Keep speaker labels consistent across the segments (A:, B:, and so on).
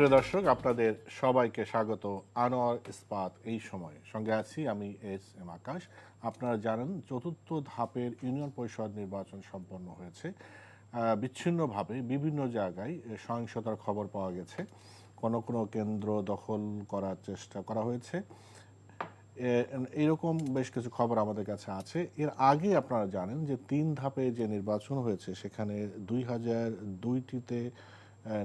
A: সুপ্রিয় দর্শক, আপনাদের সবাইকে স্বাগত আনোয়ার ইস্পাত এই সময়ে। সঙ্গে আছি আমি এস আকাশ। আপনারা জানেন চতুর্থ ধাপের ইউনিয়ন পরিষদ নির্বাচন সম্পন্ন হয়েছে। বিচ্ছিন্নভাবে বিভিন্ন জায়গায় সহিংসতার খবর পাওয়া গেছে। কোনো কোনো কেন্দ্র দখল করার চেষ্টা করা হয়েছে। এইরকম বেশ কিছু খবর আমাদের কাছে আছে। এর আগে আপনারা জানেন যে ৩ ধাপে যে নির্বাচন হয়েছে সেখানে ২০০২টিতে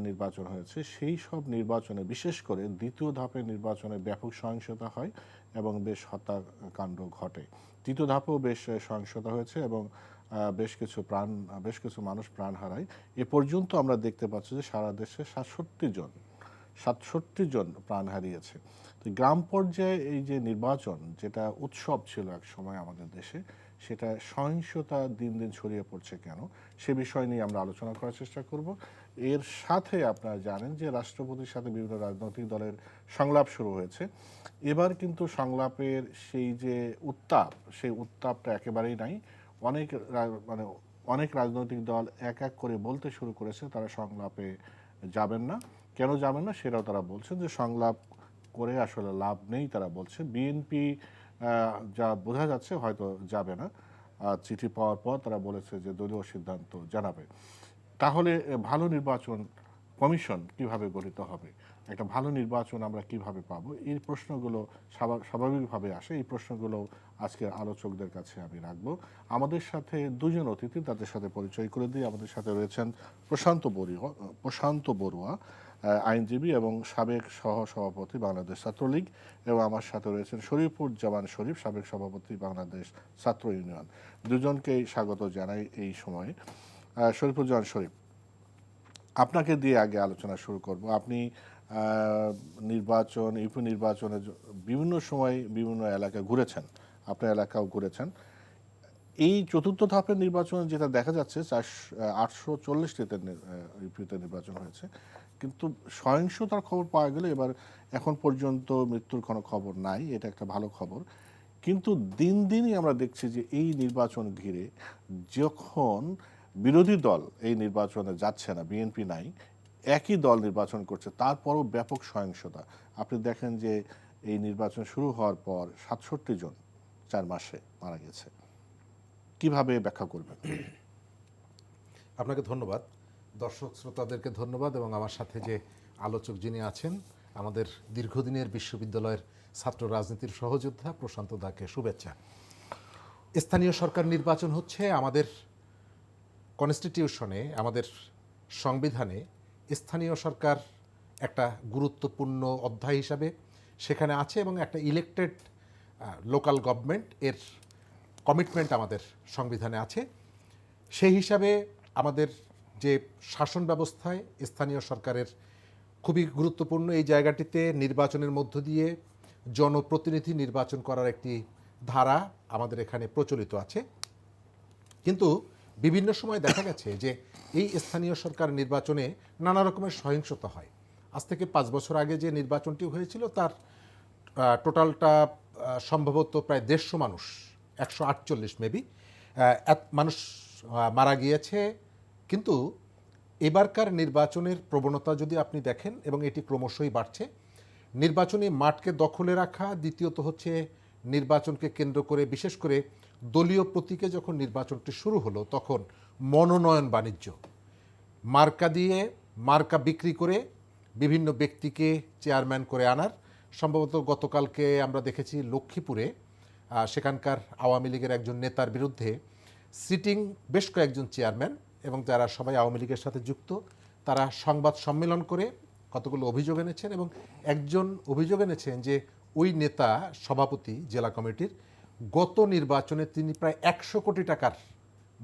A: নির্বাচন হয়েছে। সেই সব নির্বাচনে বিশেষ করে দ্বিতীয় ধাপের নির্বাচনে ব্যাপক সহিংসতা হয় এবং বেশ হত্যাকাণ্ড ঘটে। তৃতীয় ধাপেও বেশ সহিংসতা হয়েছে এবং বেশ কিছু মানুষ প্রাণ হারায়। এ পর্যন্ত আমরা দেখতে পাচ্ছি যে সারা দেশে 67 জন প্রাণ হারিয়েছে। তো গ্রাম পর্যায়ে এই যে নির্বাচন, যেটা উৎসব ছিল এক সময় আমাদের দেশে, সেটা সহিংসতা দিন দিন ছড়িয়ে পড়ছে কেন, সে বিষয় নিয়ে আমরা আলোচনা করার চেষ্টা করব। এর সাথে আপনারা জানেন যে রাষ্ট্রপতির সাথে বিভিন্ন রাজনৈতিক দলের সংলাপ শুরু হয়েছে। এবার কিন্তু সংলাপের সেই উত্তাপটা একেবারেই নাই। মানে অনেক রাজনৈতিক দল এক এক করে বলতে শুরু করেছে তারা সংলাপে যাবেন না। কেন যাবেন না সেটাও তারা বলছেন, যে সংলাপ করে আসলে লাভ নেই। তারা বলছে বিএনপি যা বোঝা যাচ্ছে হয়তো যাবে না। চিঠি পাওয়ার পর তারা বলেছে যে দলীয় সিদ্ধান্ত জানাবে। তাহলে ভালো নির্বাচন কমিশন কিভাবে গঠিত হবে, একটা ভালো নির্বাচন আমরা কিভাবে পাবো, এই প্রশ্নগুলো স্বাভাবিকভাবে আসে। এই প্রশ্নগুলো আজকে আলোচকদের কাছে আমি রাখবো। আমাদের সাথে দুজন অতিথি, তাদের সাথে পরিচয় করে দিই। আমাদের সাথে রয়েছেন প্রশান্ত বড়ুয়া, আইনজীবী এবং সাবেক সহসভাপতি বাংলাদেশ ছাত্রলীগ, এবং আমার সাথে রয়েছেন শরীফুজ্জামান শরীফ, সাবেক সভাপতি বাংলাদেশ ছাত্র ইউনিয়ন। দুজনকেই স্বাগত জানাই এই সময়ে। শরীফুজ্জামান শরীফ, আপনাকে দিয়ে আগে আলোচনা শুরু করব। আপনি ইউপি নির্বাচনে বিভিন্ন সময় বিভিন্ন এলাকায় ঘুরেছেন, আপনার এলাকাও ঘুরেছেন। এই চতুর্থ ধাপের নির্বাচনে যেটা দেখা যাচ্ছে 840টিতে ইউপিতে নির্বাচন হয়েছে, কিন্তু সহিংসতার খবর পাওয়া গেলে এখন পর্যন্ত মৃত্যুর কোনো খবর নাই, এটা একটা ভালো খবর। কিন্তু দিন দিনই আমরা দেখছি যে এই নির্বাচন ঘিরে যখন বিরোধী দল এই নির্বাচনে যাচ্ছে না, বিএনপি নাই, একই দল নির্বাচন করছে, তারপরও ব্যাপক সহিংসতা। আপনি দেখেন যে এই নির্বাচন শুরু হওয়ার পর 67 জন 4 মাসে মারা গেছে। কিভাবে ব্যাখ্যা করবেন?
B: আপনাকে ধন্যবাদ, দর্শক শ্রোতাদেরকে ধন্যবাদ, এবং আমার সাথে যে আলোচক যিনি আছেন আমাদের দীর্ঘদিনের বিশ্ববিদ্যালয়ের ছাত্র রাজনীতির সহযোদ্ধা প্রশান্ত দাকে শুভেচ্ছা। স্থানীয় সরকার নির্বাচন হচ্ছে আমাদের কনস্টিটিউশনে, আমাদের সংবিধানে স্থানীয় সরকার একটা গুরুত্বপূর্ণ অধ্যায় হিসাবে সেখানে আছে, এবং একটা ইলেকটেড লোকাল গভর্নমেন্ট এর কমিটমেন্ট আমাদের সংবিধানে আছে। সেই হিসাবে আমাদের যে শাসন ব্যবস্থায় স্থানীয় সরকারের খুবই গুরুত্বপূর্ণ এই জায়গাটিতে নির্বাচনের মধ্য দিয়ে জনপ্রতিনিধি নির্বাচন করার একটি ধারা আমাদের এখানে প্রচলিত আছে। কিন্তু বিভিন্ন সময় দেখা গেছে যে এই স্থানীয় সরকার নির্বাচনে নানা রকমের সহিংসতা হয়। আজ থেকে 5 বছর আগে যে নির্বাচনটি হয়েছিল তার টোটালটা সম্ভবত প্রায় 150 মানুষ, 148 মেবি মানুষ মারা গিয়েছে। কিন্তু এবারকার নির্বাচনের প্রবণতা যদি আপনি দেখেন, এবং এটি ক্রমশই বাড়ছে, নির্বাচনী মাঠকে দখলে রাখা, দ্বিতীয়ত হচ্ছে নির্বাচনকে কেন্দ্র করে বিশেষ করে দলীয় প্রতীকে যখন নির্বাচনটি শুরু হলো তখন মনোনয়ন বাণিজ্য, মার্কা দিয়ে মার্কা বিক্রি করে বিভিন্ন ব্যক্তিকে চেয়ারম্যান করে আনার, সম্ভবত গতকালকে আমরা দেখেছি লক্ষ্মীপুরে সেখানকার আওয়ামী লীগের একজন নেতার বিরুদ্ধে সিটিং বেশ কয়েকজন চেয়ারম্যান এবং যারা সবাই আওয়ামী লীগের সাথে যুক্ত, তারা সংবাদ সম্মেলন করে কতগুলো অভিযোগ এনেছেন, এবং একজন অভিযোগ এনেছেন যে ওই নেতা সভাপতি জেলা কমিটির গত নির্বাচনে তিনি প্রায় 100 কোটি টাকার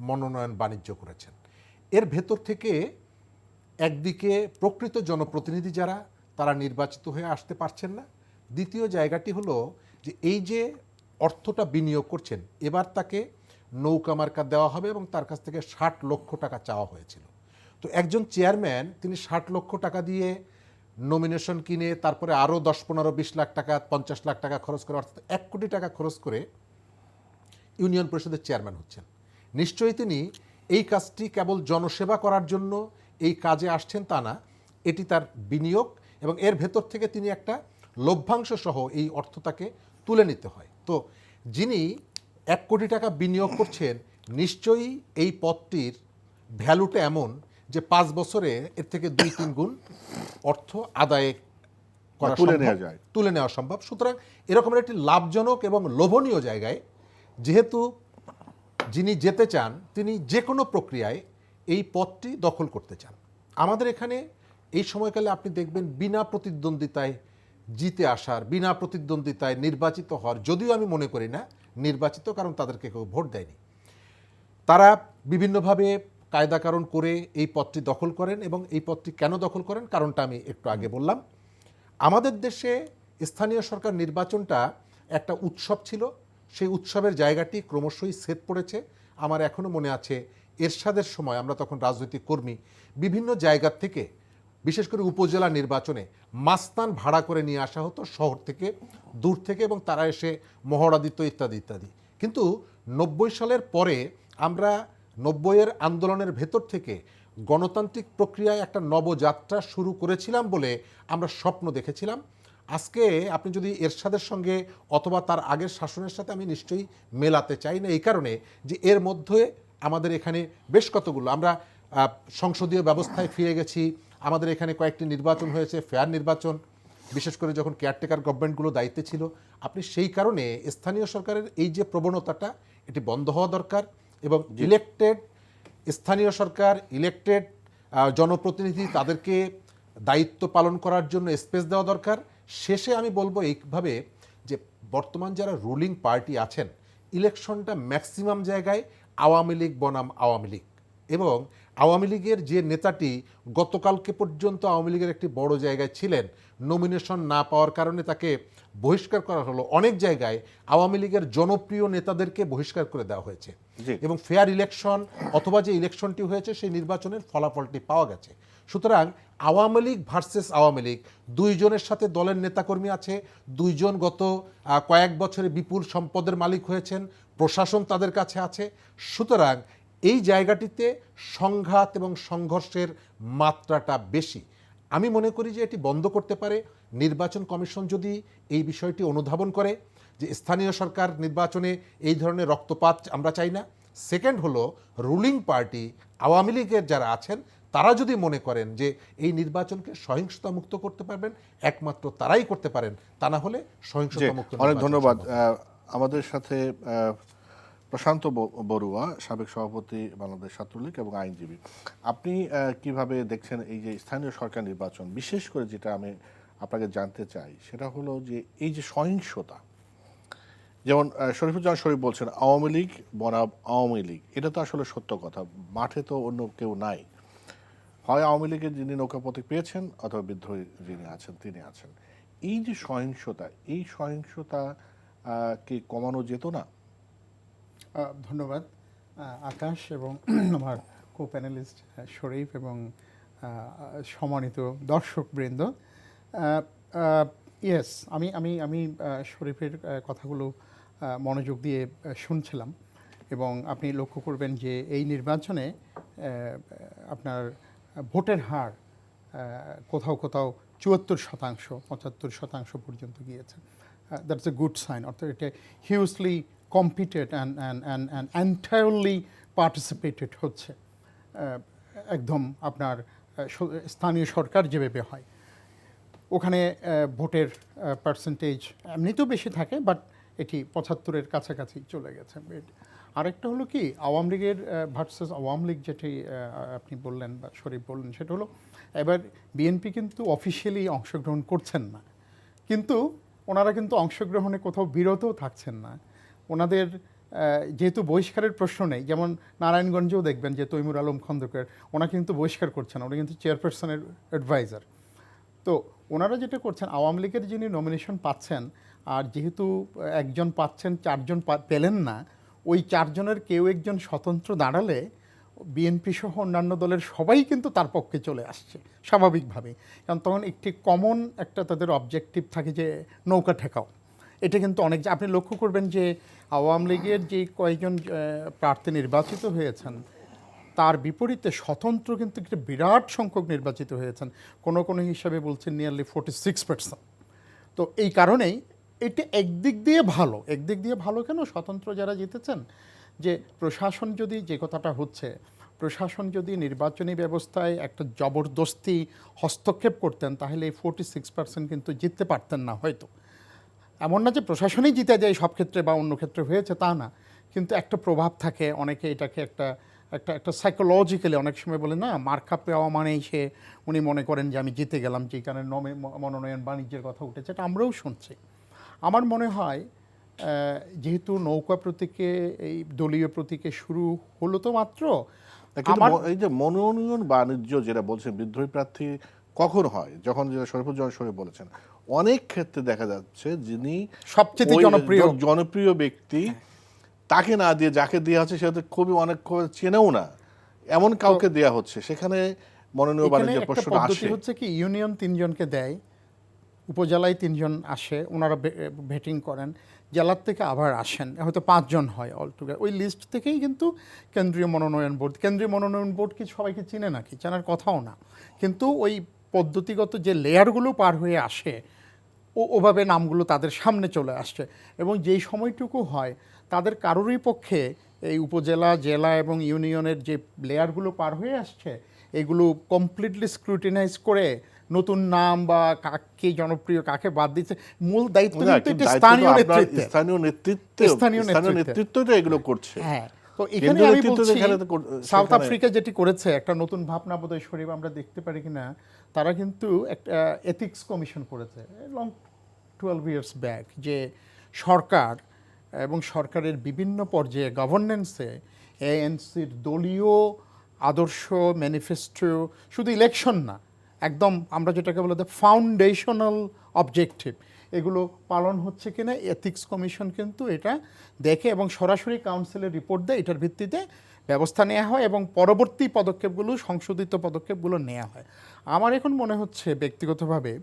B: মনোনয়ন বাণিজ্য করেছেন। এর ভেতর থেকে একদিকে প্রকৃত জনপ্রতিনিধি যারা, তারা নির্বাচিত হয়ে আসতে পারছেন না। দ্বিতীয় জায়গাটি হলো যে এই যে অর্থটা বিনিয়োগ করছেন, এবার তাকে নৌকা মার্কা দেওয়া হবে এবং তার কাছ থেকে 60 লক্ষ টাকা চাওয়া হয়েছিল। তো একজন চেয়ারম্যান তিনি 60 লক্ষ টাকা দিয়ে নমিনেশন কিনে তারপরে আরও 10-15-20 লাখ টাকা 50 লাখ টাকা খরচ করে, অর্থাৎ 1 কোটি টাকা খরচ করে ইউনিয়ন পরিষদের চেয়ারম্যান হচ্ছেন। নিশ্চয়ই তিনি এই কাজটি কেবল জনসেবা করার জন্য এই কাজে আসছেন তা না, এটি তার বিনিয়োগ, এবং এর ভেতর থেকে তিনি একটা লভ্যাংশ সহ এই অর্থ তাকে তুলে নিতে হয়। তো যিনি 1 কোটি টাকা বিনিয়োগ করছেন, নিশ্চয়ই এই পদটির ভ্যালুটা এমন যে 5 বছরে এর থেকে 2-3 গুণ অর্থ আদায় করা
A: তুলে
B: সম্ভব,
A: নেওয়া যায়।
B: তুলে নেওয়া সম্ভব। সুতরাং এরকমের একটি লাভজনক এবং লোভনীয় জায়গায় যেহেতু যিনি যেতে চান তিনি যে কোনো প্রক্রিয়ায় এই পদটি দখল করতে চান। আমাদের এখানে এই সময়কালে আপনি দেখবেন বিনা প্রতিদ্বন্দ্বিতায় জিতে আসার, বিনা প্রতিদ্বন্দ্বিতায় নির্বাচিত হওয়ার, যদিও আমি মনে করি না নির্বাচিত, কারণ তাদেরকে কেউ ভোট দেয়নি, তারা বিভিন্নভাবে কায়দাকানুন করে এই পদটি দখল করেন। এবং এই পদটি কেন দখল করেন কারণটা আমি একটু আগে বললাম। আমাদের দেশে স্থানীয় সরকার নির্বাচনটা একটা উৎসব ছিল, সেই উৎসবের জায়গাটি ক্রমশই ছেদ পড়েছে। আমার এখনও মনে আছে এরশাদের সময়, আমরা তখন রাজনৈতিক কর্মী, বিভিন্ন জায়গা থেকে বিশেষ করে উপজেলা নির্বাচনে মাস্তান ভাড়া করে নিয়ে আসা হতো শহর থেকে, দূর থেকে, এবং তারা এসে মহড়া দিত ইত্যাদি ইত্যাদি। কিন্তু 90 সালের পরে আমরা 90-এর আন্দোলনের ভেতর থেকে গণতান্ত্রিক প্রক্রিয়ায় একটা নবযাত্রা শুরু করেছিলাম বলে আমরা স্বপ্ন দেখেছিলাম। আজকে আপনি যদি এরশাদের সঙ্গে অথবা তার আগের শাসনের সাথে আমি নিশ্চয়ই মেলাতে চাই না, এই কারণে যে এর মধ্যে আমাদের এখানে বেশ কতগুলো, আমরা সংসদীয় ব্যবস্থায় ফিরে গেছি, আমাদের এখানে কয়েকটি নির্বাচন হয়েছে, ফেয়ার নির্বাচন, বিশেষ করে যখন কেয়ারটেকার গভর্নমেন্টগুলো দায়িত্বে ছিল। আপনি সেই কারণে স্থানীয় সরকারের এই যে প্রবণতাটা, এটি বন্ধ হওয়া দরকার এবং ইলেকটেড স্থানীয় সরকার, ইলেকটেড জনপ্রতিনিধি, তাদেরকে দায়িত্ব পালন করার জন্য স্পেস দেওয়া দরকার। শেষে আমি বলবো এইভাবে যে বর্তমান যারা রুলিং পার্টি আছেন, ইলেকশনটা ম্যাক্সিমাম জায়গায় আওয়ামী লীগ বনাম আওয়ামী লীগ, এবং আওয়ামী লীগের যে নেতাটি গতকালকে পর্যন্ত আওয়ামী লীগের একটি বড় জায়গায় ছিলেন, নমিনেশন না পাওয়ার কারণে তাকে বহিষ্কার করা হলো। অনেক জায়গায় আওয়ামী লীগের জনপ্রিয় নেতাদেরকে বহিষ্কার করে দেওয়া হয়েছে এবং ফেয়ার ইলেকশন অথবা যে ইলেকশনটি হয়েছে সেই নির্বাচনের ফলাফলটি পাওয়া গেছে। সুতরাং আওয়ামী লীগ ভার্সেস আওয়ামী লীগ, দুইজনের সাথে দলের নেতাকর্মী আছে, দুইজন গত কয়েক বছরে বিপুল সম্পদের মালিক হয়েছেন, প্রশাসন তাদের কাছে আছে। সুতরাং এই জায়গাটিতে সংঘাত এবং সংঘর্ষের মাত্রাটা বেশি। আমি মনে করি যে এটি বন্ধ করতে পারে নির্বাচন কমিশন যদি এই বিষয়টি অনুধাবন করে যে স্থানীয় সরকার নির্বাচনে এই ধরনের রক্তপাত আমরা চাই না। সেকেন্ড হলো, রুলিং পার্টি আওয়ামী লীগের যারা আছেন তারা যদি মনে করেন যে এই নির্বাচনকে সহিংসতা মুক্ত করতে পারবেন, একমাত্র তারাই করতে পারেন, তা না হলে সহিংসতা মুক্ত।
A: অনেক ধন্যবাদ। আমাদের সাথে প্রশান্ত বড়ুয়া, সাবেক সভাপতি বাংলাদেশ ছাত্রলীগ এবং আইনজীবী। আপনি কিভাবে দেখছেন এই যে স্থানীয় সরকার নির্বাচন? বিশেষ করে যেটা আমি আপনাকে জানতে চাই সেটা হলো যে এই যে সহিংসতা, যেমন শরীফুজ্জামান শরীফ বলছেন আওয়ামী লীগ বনাম আওয়ামী লীগ, এটা তো আসলে সত্য কথা। মাঠে তো অন্য কেউ নাই, হয় আওয়ামী লীগের যিনি নৌকা প্রতীক পেয়েছেন অথবা বিদ্রোহী যিনি আছেন তিনি আছেন। এই যে সহিংসতা, এই সহিংসতা কি কমানো যেত না?
C: ধন্যবাদ আকাশ এবং আমার কো প্যানেলিস্ট শরীফ এবং সম্মানিত দর্শকবৃন্দ। ইয়েস, আমি আমি আমি শরীফের কথাগুলো মনোযোগ দিয়ে শুনছিলাম এবং আপনি লক্ষ্য করবেন যে এই নির্বাচনে আপনার ভোটের হার কোথাও কোথাও 74%, 75% পর্যন্ত গিয়েছে। That's a good sign. অর্থাৎ এটা hugely competed and entirely participated হচ্ছে। একদম আপনার স্থানীয় সরকার যেভাবে হয় ওখানে ভোটের পার্সেন্টেজ এমনিতেও বেশি থাকে, বাট এটি 75-এর কাছাকাছি চলে গেছে। আরেকটা হলো কি, আওয়ামী লীগের ভার্সেস আওয়ামী লীগ যেটি আপনি বললেন বা শরীফ বললেন, সেটা হলো এবার বিএনপি কিন্তু অফিসিয়ালি অংশগ্রহণ করছেন না, কিন্তু ওনারা কিন্তু অংশগ্রহণে কোথাও বিরতও থাকছেন না। ওনাদের যেহেতু বহিষ্কারের প্রশ্ন নেই, যেমন নারায়ণগঞ্জেও দেখবেন যে তৈমুর আলম খন্দকার, ওনাকে কিন্তু বহিষ্কার করছেন, ওরা কিন্তু চেয়ারপারসনের অ্যাডভাইজার। তো ওনারা যেটা করছেন, আওয়ামী লীগের যিনি নমিনেশন পাচ্ছেন, আর যেহেতু একজন পাচ্ছেন, 4 জন পেলেন না, ওই 4 জনের কেউ একজন স্বতন্ত্র দাঁড়ালে বিএনপি সহ অন্যান্য দলের সবাই কিন্তু তার পক্ষে চলে আসছে স্বাভাবিকভাবেই। কারণ তখন একটি কমন একটা তাদের অবজেক্টিভ থাকে যে নৌকা ঠেকাও। এটা কিন্তু অনেক, আপনি লক্ষ্য করবেন যে আওয়ামী লীগের যে কয়েকজন প্রার্থী নির্বাচিত হয়েছেন তার বিপরীতে স্বতন্ত্র কিন্তু একটা বিরাট সংখ্যক নির্বাচিত হয়েছেন, কোনো কোনো হিসাবে বলছেন নিয়ারলি 46%। তো এই কারণেই এটা একদিক দিয়ে ভালো, একদিক দিয়ে ভালো কেন, স্বতন্ত্র যারা জিতেছেন, যে প্রশাসন যদি, যে কথাটা হচ্ছে, প্রশাসন যদি নির্বাচনী ব্যবস্থায় একটা জবরদস্তি হস্তক্ষেপ করতেন তাহলে এই 46% কিন্তু জিততে পারতেন না হয়তো। এমন না যে প্রশাসনই জিতে যায় সব ক্ষেত্রে বা অন্য ক্ষেত্রে হয়েছে, তা না, কিন্তু একটা প্রভাব থাকে, অনেকে এটাকে একটা একটা একটা সাইকোলজিক্যালি অনেক সময় বলে না, মার্কা পাওয়া মানেই উনি মনে করেন যে আমি জিতে গেলাম, যে কারণে মনোনয়ন বাণিজ্যের কথা উঠেছে, এটা আমরাও শুনছি। আমার মনে হয় যেহেতু নৌকা প্রতীকে, এই দলীয় প্রতীকে শুরু হলো তো মাত্র,
A: কিন্তু এই যে মনোনয়ন বাণিজ্য যেটা বলছেন বিদ্রোহী প্রার্থী কখন হয়, যখন যেটা শরীফুজ্জামান শরীফ বলেছেন, অনেক ক্ষেত্রে দেখা যাচ্ছে যিনি
C: সবচেয়ে
A: জনপ্রিয় ব্যক্তি তাকে না দিয়ে যাকে দেওয়া হচ্ছে সেটা খুবই অনেক চেনেও না, এমন কাউকে দেওয়া হচ্ছে, সেখানে মনোনয়ন বাণিজ্যের প্রশ্নটা আসে।
C: হচ্ছে কি, ইউনিয়ন 3 জনকে দেয়, উপজেলায় 3 জন আসে, ওনারা ভেটিং করেন, জেলার থেকে আবার আসেন, হয়তো 5 জন হয় অলটুগেদার। ওই লিস্ট থেকেই কিন্তু কেন্দ্রীয় মনোনয়ন বোর্ড কি সবাইকে চিনে নাকি, জানার কথাও না, কিন্তু ওই পদ্ধতিগত যে লেয়ারগুলো পার হয়ে আসে ওভাবে নামগুলো তাদের সামনে চলে আসছে, এবং যেই সময়টুকু হয় তাদের কারোরই পক্ষে এই উপজেলা, জেলা এবং ইউনিয়নের যে লেয়ারগুলো পার হয়ে আসছে এগুলো কমপ্লিটলি স্ক্রুটিনাইজ করে নতুন নাম বা কাকে জনপ্রিয় কাকে বাদ দিচ্ছে, মূল দায়িত্ব কিন্তু
A: স্থানীয় নেতৃত্ব এগুলো করছে।
C: হ্যাঁ, তো এখানে আমি বলছি সাউথ আফ্রিকা যেটি করেছে, একটা নতুন ভাবনা বোধহয় শরীফ আমরা দেখতে পারি কিনা, তারা কিন্তু একটা এথিক্স কমিশন করেছে লং 12 ইয়ার্স ব্যাক, যে সরকার এবং সরকারের বিভিন্ন পর্যায়ে গভর্নেন্সে এএনসির দলীয় আদর্শ, ম্যানিফেস্টো, শুধু ইলেকশন না, একদম আমরা যেটাকে বলে ফাউন্ডেশনাল অবজেক্টিভ, এগুলো পালন হচ্ছে কিনা এথিক্স কমিশন কিন্তু এটা দেখে এবং সরাসরি কাউন্সিলের রিপোর্ট দেয়, এটার ভিত্তিতে ব্যবস্থা নেওয়া হয় এবং পরবর্তী পদক্ষেপগুলো, সংশোধিত পদক্ষেপগুলো নেওয়া হয়। আমার এখন মনে হচ্ছে ব্যক্তিগতভাবে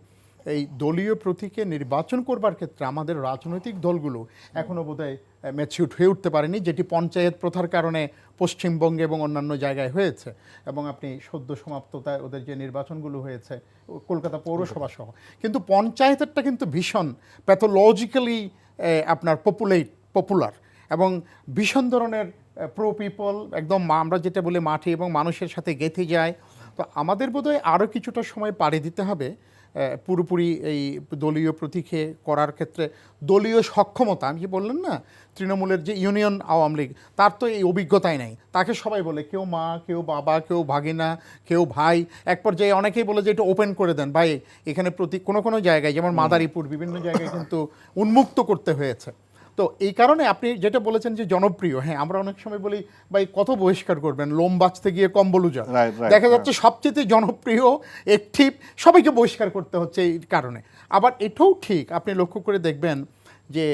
C: এই দলীয় প্রতীকে নির্বাচন করবার ক্ষেত্রে আমাদের রাজনৈতিক দলগুলো এখনও বোধহয় ম্যাচিউরড হয়ে উঠতে পারেনি, যেটি পঞ্চায়েত প্রথার কারণে পশ্চিমবঙ্গে এবং অন্যান্য জায়গায় হয়েছে, এবং আপনি সদ্য সমাপ্ততায় ওদের যে নির্বাচনগুলো হয়েছে কলকাতা পৌরসভা সহ, কিন্তু পঞ্চায়েতেরটা কিন্তু ভীষণ প্যাথোলজিক্যালি আপনার পপুলার এবং ভীষণ ধরনের প্রো পিপল, একদম আমরা যেটা বলি মাঠে এবং মানুষের সাথে গেঁথে যায়। তো আমাদের বোধহয় আরও কিছুটা সময় পাড়ি দিতে হবে পুরোপুরি এই দলীয় প্রতীকে করার ক্ষেত্রে। দলীয় সক্ষমতা, আমি কি বললেন না, তৃণমূলের যে ইউনিয়ন আওয়ামী লীগ, তার তো এই অভিজ্ঞতাই নাই, তাকে সবাই বলে কেউ মা, কেউ বাবা, কেউ ভাগিনা, কেউ ভাই, এক পর্যায়ে অনেকেই বলে যে এটা ওপেন করে দেন ভাই, এখানে প্রতীক কোনো জায়গায় যেমন মাদারীপুর বিভিন্ন জায়গায় কিন্তু উন্মুক্ত করতে হয়েছে। তো এই কারণে আপনি যেটা বলেছেন যে জনপ্রিয়, হ্যাঁ আমরা অনেক সময় বলি ভাই কত বহিষ্কার করবেন, লোম বাঁচতে গিয়ে কম্বলুজা, দেখা যাচ্ছে সবচেয়ে জনপ্রিয় অ্যাক্টিভ সবাইকে বহিষ্কার করতে হচ্ছে এই কারণে। আবার এটাও ঠিক, আপনি লক্ষ্য করে দেখবেন যে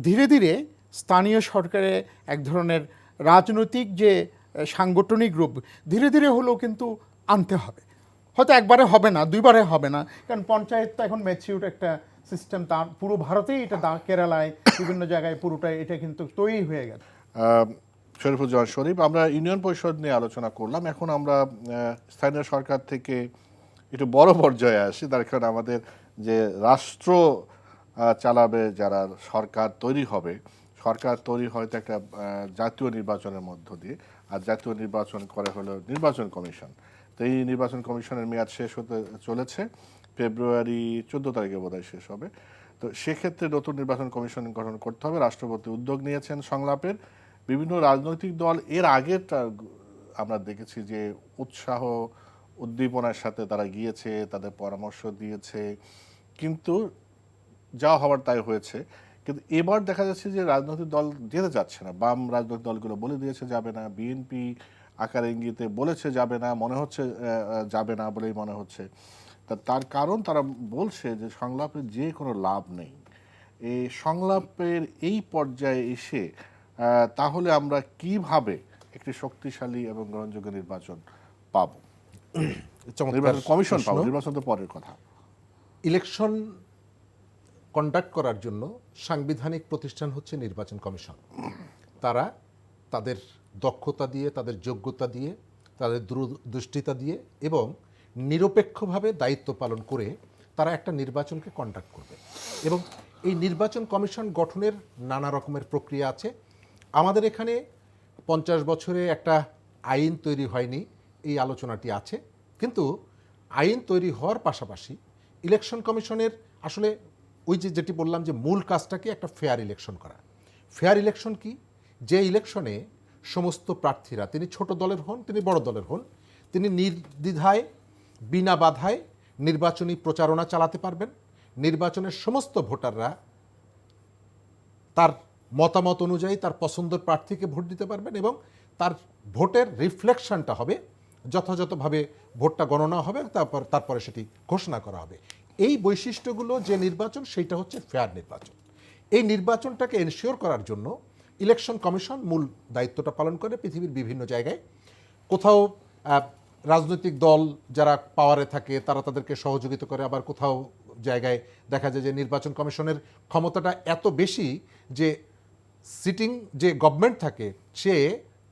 C: ধীরে ধীরে স্থানীয় সরকারে এক ধরনের রাজনৈতিক যে সাংগঠনিক রূপ ধীরে ধীরে হলেও কিন্তু আনতে হবে, হয়তো একবারে হবে না, দুইবারে হবে না, কারণ পঞ্চায়েত তো এখন ম্যাচিউর একটা সিস্টেম, তার পুরো ভারতেই এটা, কেরালায় বিভিন্ন জায়গায় পুরোটাই এটা কিন্তু তৈরি হয়ে গেছে।
A: শরীফুজ্জামান শরীফ, আমরা ইউনিয়ন পরিষদ নিয়ে আলোচনা করলাম, এখন আমরা স্থানীয় সরকার থেকে একটু বড় পর্যায়ে আসি। তার কারণ আমাদের যে রাষ্ট্র চালাবে, যারা সরকার তৈরি হবে, সরকার তৈরি হয়তো একটা জাতীয় নির্বাচনের মধ্য দিয়ে, আর জাতীয় নির্বাচন করে হলো নির্বাচন কমিশন। তো এই নির্বাচন কমিশনের মেয়াদ শেষ হতে চলেছে, ফেব্রুয়ারি 14 তারিখে বোধহয় শেষ হবে। তো সেক্ষেত্রে নতুন নির্বাচন কমিশন গঠন করতে হবে, রাষ্ট্রপতি উদ্যোগ নিয়েছেন সংলাপের। বিভিন্ন রাজনৈতিক দল এর আগে আমরা দেখেছি যে উৎসাহ উদ্দীপনার সাথে তারা গিয়েছে, তাদের পরামর্শ দিয়েছে, কিন্তু যা হওয়ার তাই হয়েছে। কিন্তু এবার দেখা যাচ্ছে যে রাজনৈতিক দল যেতে চাচ্ছে না, বাম রাজনৈতিক দলগুলো বলে দিয়েছে যাবে না, বিএনপি আকার ইঙ্গিতে বলেছে যাবে না, মনে হচ্ছে যাবে না বলেই মনে হচ্ছে। তার কারণ তারা বলছে যে সংলাপের যে কোনো লাভ নেই, এই সংলাপের এই পর্যায়ে এসে তাহলে আমরা কিভাবে একটি শক্তিশালী এবং গ্রহণযোগ্য নির্বাচন পাবো, নির্বাচন কমিশন পাবো? নির্বাচন তো পরের কথা।
B: ইলেকশন কন্ডাক্ট করার জন্য সাংবিধানিক প্রতিষ্ঠান হচ্ছে নির্বাচন কমিশন। তারা তাদের দক্ষতা দিয়ে, তাদের যোগ্যতা দিয়ে, তাদের দূরদৃষ্টিতা দিয়ে এবং নিরপেক্ষভাবে দায়িত্ব পালন করে তারা একটা নির্বাচনকে কন্ডাক্ট করবে। এবং এই নির্বাচন কমিশন গঠনের নানা রকমের প্রক্রিয়া আছে। আমাদের এখানে 50 বছরে একটা আইন তৈরি হয়নি, এই আলোচনাটি আছে। কিন্তু আইন তৈরি হওয়ার পাশাপাশি ইলেকশন কমিশনের আসলে ওই যেটি বললাম যে মূল কাজটাকে একটা ফেয়ার ইলেকশন করা। ফেয়ার ইলেকশন কি? যে ইলেকশনে সমস্ত প্রার্থীরা, তিনি ছোট দলের হন, তিনি বড় দলের হন, তিনি নির্দ্বিধায় বিনা বাধায় নির্বাচনী প্রচারণা চালাতে পারবেন। নির্বাচনের সমস্ত ভোটাররা তার মতামত অনুযায়ী তার পছন্দের প্রার্থীকে ভোট দিতে পারবেন এবং তার ভোটের রিফ্লেকশনটা হবে, যথাযথভাবে ভোটটা গণনা হবে, তারপরে সেটি ঘোষণা করা হবে। এই বৈশিষ্ট্যগুলো যে নির্বাচন, সেইটা হচ্ছে ফেয়ার নির্বাচন। এই নির্বাচনটাকে এনশিওর করার জন্য ইলেকশন কমিশন মূল দায়িত্বটা পালন করে পৃথিবীর বিভিন্ন জায়গায়। কোথাও রাজনৈতিক দল যারা পাওয়ারে থাকে তারা তাদেরকে সহযোগিতা করে, আবার কোথাও জায়গায় দেখা যায় যে নির্বাচন কমিশনের ক্ষমতাটা এত বেশি যে সিটিং যে গভর্নমেন্ট থাকে সে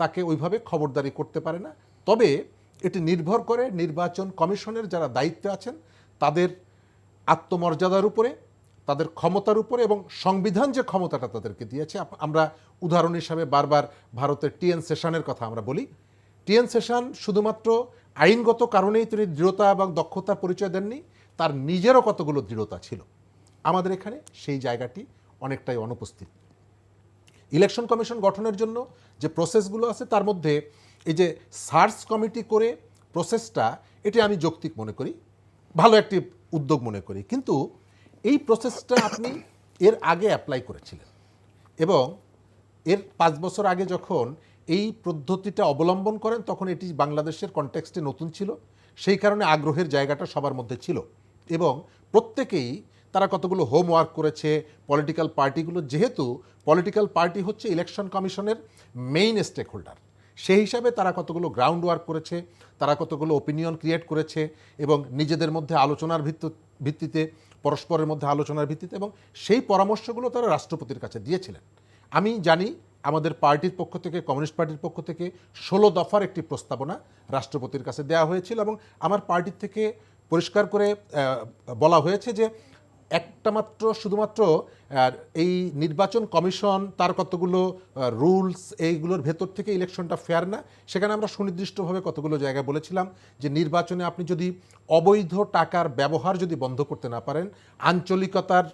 B: তাকে ওইভাবে খবরদারি করতে পারে না। তবে এটি নির্ভর করে নির্বাচন কমিশনের যারা দায়িত্বে আছেন তাদের আত্মমর্যাদার উপরে, তাদের ক্ষমতার উপরে এবং সংবিধান যে ক্ষমতাটা তাদেরকে দিয়েছে। আমরা উদাহরণ হিসাবে বারবার ভারতের টিএন সেশনের কথা আমরা বলি। টিএন সেশন শুধুমাত্র আইনগত কারণেই তিনি দৃঢ়তা এবং দক্ষতার পরিচয় দেননি, তার নিজেরও কতগুলো দৃঢ়তা ছিল। আমাদের এখানে সেই জায়গাটি অনেকটাই অনুপস্থিত। ইলেকশন কমিশন গঠনের জন্য যে প্রসেসগুলো আছে তার মধ্যে এই যে সার্চ কমিটি করে প্রসেসটা, এটি আমি যৌক্তিক মনে করি, ভালো একটি উদ্যোগ মনে করি। কিন্তু এই প্রসেসটা আপনি এর আগে অ্যাপ্লাই করেছিলেন এবং এর 5 বছর আগে যখন এই পদ্ধতিটা অবলম্বন করেন তখন এটি বাংলাদেশের কনটেক্সটে নতুন ছিল, সেই কারণে আগ্রহের জায়গাটা সবার মধ্যে ছিল এবং প্রত্যেকেই তারা কতগুলো হোমওয়ার্ক করেছে। পলিটিক্যাল পার্টিগুলো, যেহেতু পলিটিক্যাল পার্টি হচ্ছে ইলেকশন কমিশনের মেইন স্টেক হোল্ডার, সেই হিসাবে তারা কতগুলো গ্রাউন্ড ওয়ার্ক করেছে, তারা কতগুলো ওপিনিয়ন ক্রিয়েট করেছে এবং নিজেদের মধ্যে আলোচনার ভিত্তিতে, পরস্পরের মধ্যে আলোচনার ভিত্তিতে, এবং সেই পরামর্শগুলো তারা রাষ্ট্রপতির কাছে দিয়েছিলেন। আমি জানি আমাদের পার্টির পক্ষ থেকে, কমিউনিস্ট পার্টির পক্ষ থেকে 16 দফার একটি প্রস্তাবনা রাষ্ট্রপতির কাছে দেওয়া হয়েছিল এবং আমার পার্টির থেকে পরিষ্কার করে বলা হয়েছে যে একটা মাত্র শুধুমাত্র এই নির্বাচন কমিশন তার কতগুলো রুলস, এইগুলোর ভেতর থেকে ইলেকশনটা ফেয়ার না। সেখানে আমরা সুনির্দিষ্টভাবে কতগুলো জায়গায় বলেছিলাম যে নির্বাচনে আপনি যদি অবৈধ টাকার ব্যবহার যদি বন্ধ করতে না পারেন, আঞ্চলিকতার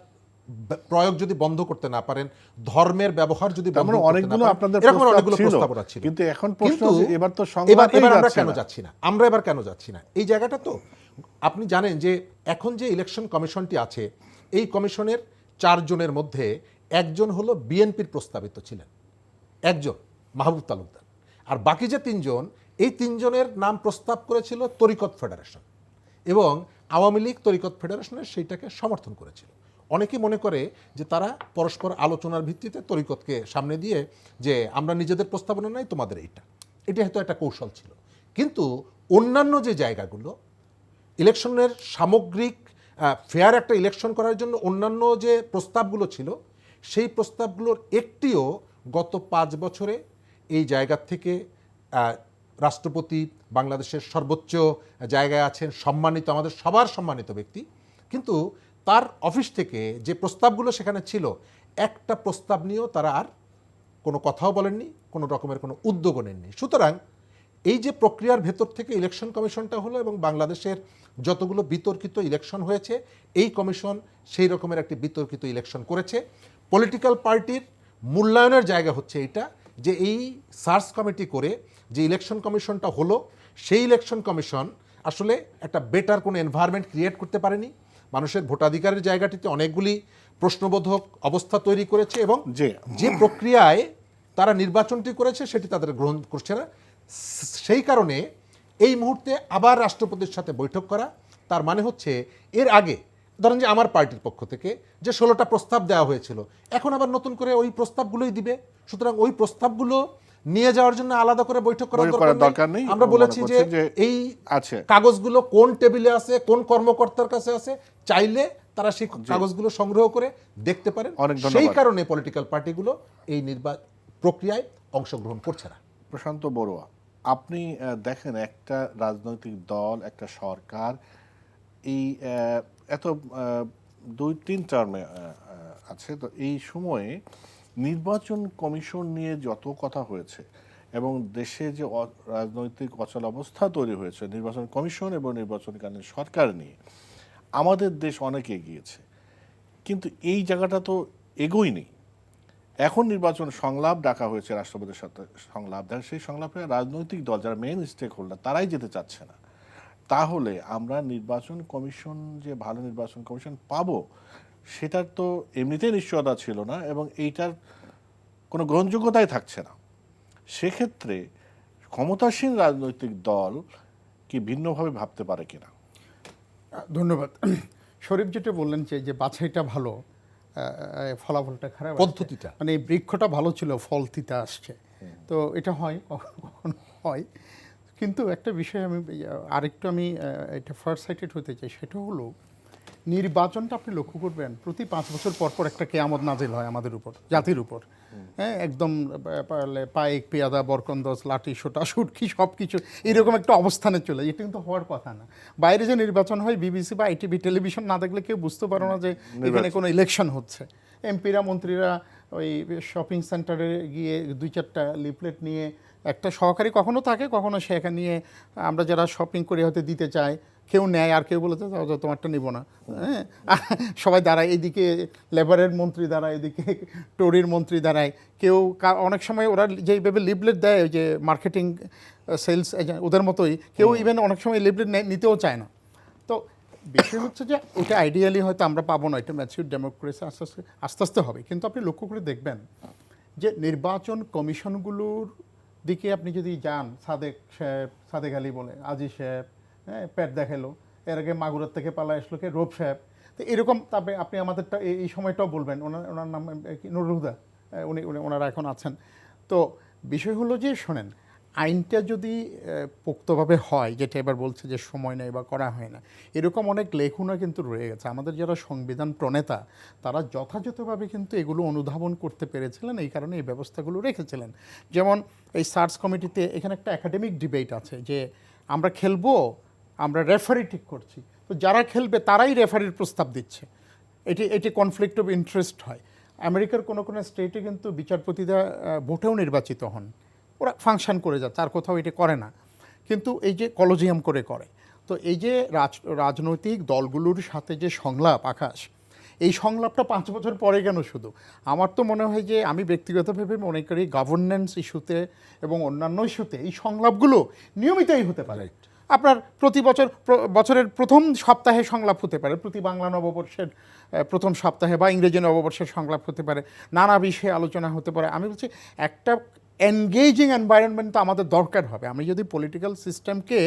B: প্রয়োগ যদি বন্ধ করতে না পারেন, ধর্মের ব্যবহার যদি বন্ধ করতে না পারেন, এরকম অনেকগুলো প্রস্তাবনা ছিল।
A: কিন্তু এখন প্রশ্ন এবার তো
B: এবার আমরা কেন যাচ্ছি না? আমরা এবার কেন যাচ্ছি না? এই জায়গাটা তো আপনি জানেন যে এখন যে ইলেকশন কমিশনটি আছে, এই কমিশনের 4 জনের মধ্যে একজন হলো বিএনপির প্রস্তাবিত ছিলেন, একজন মাহবুব তালুকদার, আর বাকি যে 3 জন, এই 3 জনের নাম প্রস্তাব করেছিল তরিকত ফেডারেশন এবং আওয়ামী লীগ তরিকত ফেডারেশনের সেইটাকে সমর্থন করেছিল। অনেকেই মনে করে যে তারা পরস্পর আলোচনার ভিত্তিতে তরিকতকে সামনে দিয়ে যে আমরা নিজেদের প্রস্তাবনা নাই, তোমাদের এটি হয়তো একটা কৌশল ছিল। কিন্তু অন্যান্য যে জায়গাগুলো ইলেকশনের সামগ্রিক ফেয়ার একটা ইলেকশন করার জন্য অন্যান্য যে প্রস্তাবগুলো ছিল, সেই প্রস্তাবগুলোর একটিও গত 5 বছরে এই জায়গা থেকে রাষ্ট্রপতি বাংলাদেশের সর্বোচ্চ জায়গায় আছেন, সম্মানিত, আমাদের সবার সম্মানিত ব্যক্তি, কিন্তু তার অফিস থেকে যে প্রস্তাবগুলো সেখানে ছিল, একটা প্রস্তাব নিয়েও তারা আর কোনো কথাও বলেননি, কোনো রকমের কোনো উদ্যোগও নেননি। সুতরাং এই যে প্রক্রিয়ার ভেতর থেকে ইলেকশন কমিশনটা হলো এবং বাংলাদেশের যতগুলো বিতর্কিত ইলেকশন হয়েছে, এই কমিশন সেই রকমের একটি বিতর্কিত ইলেকশন করেছে। পলিটিক্যাল পার্টির মূল্যায়নের জায়গা হচ্ছে এইটা, যে এই সার্চ কমিটি করে যে ইলেকশন কমিশনটা হলো, সেই ইলেকশন কমিশন আসলে একটা বেটার কোনো এনভায়রনমেন্ট ক্রিয়েট করতে পারেনি। মানুষের ভোটাধিকারের জায়গাটিতে অনেকগুলি প্রশ্নবোধক অবস্থা তৈরি করেছে এবং যে প্রক্রিয়ায় তারা নির্বাচনটি করেছে সেটি তাদের গ্রহণ করছে না। সেই কারণে এই মুহূর্তে আবার রাষ্ট্রপতির সাথে বৈঠক করা, তার মানে হচ্ছে এর আগে ধরেন যে আমার পার্টির পক্ষ থেকে যে 16টা প্রস্তাব দেওয়া হয়েছিল, এখন আবার নতুন করে ওই প্রস্তাবগুলোই দিবে। সুতরাং ওই প্রস্তাবগুলো নিয়ে যাওয়ার জন্য আলাদা করে বৈঠক করার দরকার নেই। আমরা বলেছি যে এই কাগজগুলো কোন টেবিলে আছে, কোন কর্মকর্তার কাছে আছে, চাইলে তারা সেই কাগজগুলো সংগ্রহ করে দেখতে পারেন। সেই কারণে পলিটিক্যাল পার্টিগুলো এই প্রক্রিয়ায় অংশগ্রহণ করছে না।
A: প্রশান্ত বড়ুয়া, আপনি দেখেন একটা রাজনৈতিক দল, একটা সরকার এই এত 2-3 টার্মে আছে, তো এই সময়ে নির্বাচন কমিশন নিয়ে যত কথা হয়েছে এবং দেশে যে রাজনৈতিক অচল অবস্থা তৈরি হয়েছে নির্বাচন কমিশন এবং নির্বাচনকালীন সরকার নিয়ে, আমাদের দেশ অনেক এগিয়েছে, কিন্তু এই জায়গাটা তো এগোয়নি। এখন নির্বাচন সংলাপ ডাকা হয়েছে, রাষ্ট্রপতির সাথে সংলাপ, সেই সংলাপে রাজনৈতিক দল যারা মেইন স্টেক হোল্ডার তারাই যেতে চাচ্ছে না। তাহলে আমরা নির্বাচন কমিশন, যে ভালো নির্বাচন কমিশন পাবো, সেটার তো এমনিতেই নিশ্চয়তা ছিল না এবং এইটার কোনো গ্রহণযোগ্যতাই থাকছে না। সেক্ষেত্রে ক্ষমতাসীন রাজনৈতিক দল কি ভিন্নভাবে ভাবতে পারে কিনা?
C: ধন্যবাদ। শরীফ যেটা বললেন যে বাছাইটা ভালো, ফলাফলটা খারাপ আসছে।
B: পদ্ধতিটা।
C: মানে এই বৃক্ষটা ভালো ছিল, ফল তিতা আসছে। তো এটা হয়, কখনো কখনো হয়। কিন্তু একটা বিষয় আমি আরেকটু এটা ফার সাইটেড হতে চাই, সেটা হলো নির্বাচনটা আপনি লক্ষ্য করবেন প্রতি 5 বছর পর পর একটা কেয়ামত নাজিল হয় আমাদের উপর, জাতির উপর। হ্যাঁ, একদম পাইক পেয়াদা বরকন্দস লাঠি সোটা সুটকি সব কিছু এরকম একটা অবস্থানে চলে, এটা কিন্তু হওয়ার কথা না। বাইরে যে নির্বাচন হয় বিবিসি বা ITV টেলিভিশন না দেখলে কেউ বুঝতে পারো না যে এখানে কোনো ইলেকশন হচ্ছে। এমপিরা মন্ত্রীরা ওই শপিং সেন্টারে গিয়ে 2-4টা লিফলেট নিয়ে, একটা সহকারী কখনো থাকে, কখনো সেখানে নিয়ে আমরা যারা শপিং করে হয়তো দিতে চাই, কেউ নেয় আর কেউ বলেছে তোমারটা নিব না। হ্যাঁ, সবাই দাঁড়ায়, এদিকে লেবারের মন্ত্রী দাঁড়ায়, এদিকে টোরির মন্ত্রী দাঁড়ায়। কেউ অনেক সময় ওরা যেইভাবে লিফলেট দেয়, ওই যে মার্কেটিং সেলস ওদের মতোই, কেউ ইভেন অনেক সময় লিফলেট নিতেও চায় না। তো বিষয় হচ্ছে যে ওটা আইডিয়ালি হয়তো আমরা পাবো না, এটা ম্যাচিউর ডেমোক্রেসি আস্তে আস্তে আস্তে হবে। কিন্তু আপনি লক্ষ্য করে দেখবেন যে নির্বাচন কমিশনগুলোর দিকে আপনি যদি যান, সাদেক সাহেব, সাদেক আলী বলে, আজি সাহেব, হ্যাঁ, পেট দেখালো, এর আগে মাগুরার থেকে পালা আসলো কে রূপ সাহেব, তো এরকম। তারপরে আপনি আমাদেরটা এই সময়টাও বলবেন, ওনার নাম কি, নুরুল হুদা, ওনারা এখন আছেন। তো বিষয় হলো যে শোনেন, আইনটা যদি পোক্তভাবে হয়, যেটা এবার বলছে যে সময় নেই বা করা হয় না, এরকম অনেক লেখনা কিন্তু রয়ে গেছে। আমাদের যারা সংবিধান প্রণেতা তারা যথাযথভাবে কিন্তু এগুলো অনুধাবন করতে পেরেছিলেন, এই কারণে এই ব্যবস্থাগুলো রেখেছিলেন। যেমন এই সার্চ কমিটিতে এখানে একটা একাডেমিক ডিবেট আছে যে আমরা খেলবো, আমরা রেফারি ঠিক করছি, তো যারা খেলবে তারাই রেফারির প্রস্তাব দিচ্ছে। এটি কনফ্লিক্ট অফ ইন্টারেস্ট হয়। আমেরিকার কোনো কোনো স্টেটে কিন্তু বিচারপতিরা ভোটেও নির্বাচিত হন, ওরা ফাংশন করে যাচ্ছে, আর কোথাও এটা করে না। কিন্তু এই যে কলোজিয়াম করে। তো এই যে রাজনৈতিক দলগুলোর সাথে যে সংলাপ, আকাশ, এই সংলাপটা 5 বছর পরে কেন শুধু? আমার তো মনে হয় যে, আমি ব্যক্তিগতভাবে মনে করি গভর্নেন্স ইস্যুতে এবং অন্যান্য ইস্যুতে এই সংলাপগুলো নিয়মিতই হতে পারে। আপনার প্রতি বছরের প্রথম সপ্তাহে সংলাপ হতে পারে, প্রতি বাংলা নববর্ষের প্রথম সপ্তাহে বা ইংরেজি নববর্ষের সংলাপ হতে পারে, নানা বিষয়ে আলোচনা হতে পারে। আমি বলছি একটা এনগেজিং এনভায়রনমেন্ট তো আমাদের দরকার হবে। আমি যদি পলিটিক্যাল সিস্টেমকে